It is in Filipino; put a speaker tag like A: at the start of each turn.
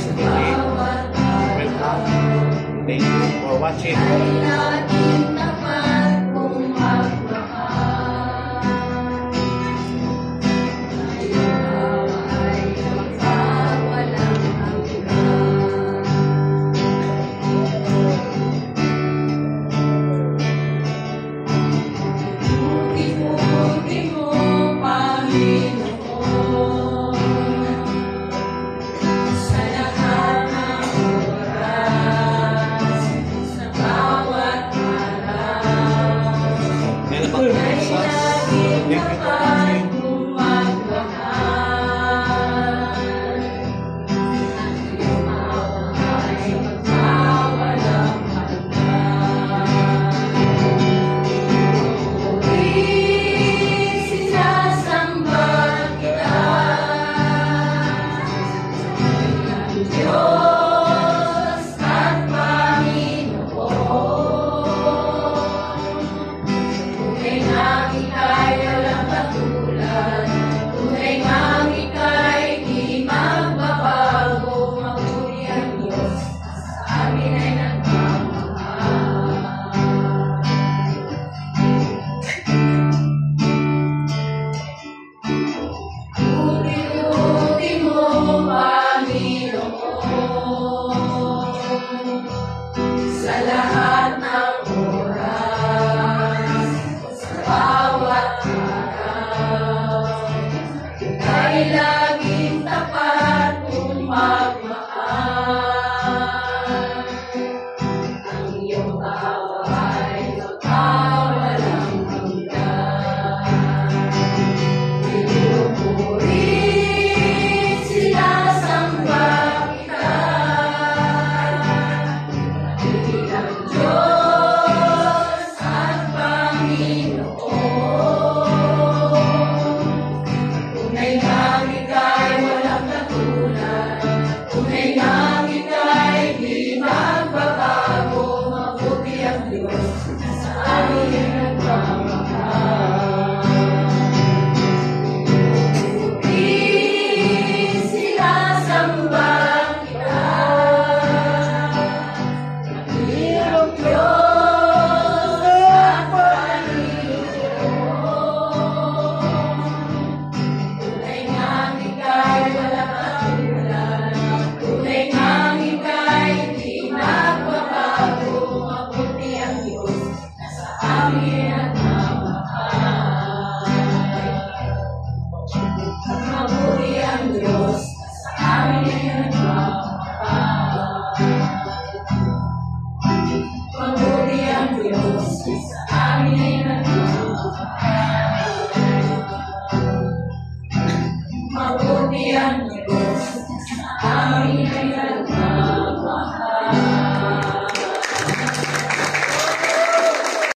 A: guys again. Welcome. Thank you for watching.
B: Sa lahat ng oras, sa bawat araw, ay laging tapat kung magmahal. Ang iyong awa ay magpawalang hanggan. Pinupuri sinasamba kita. Diyos at Panginoon, tunay ngang ika'y walang katulad, tunay ngang ika'y di nagbabago, mabuti ang Diyos na sa amin nagmamahal. Pinupuri sinasamba kita. Amen.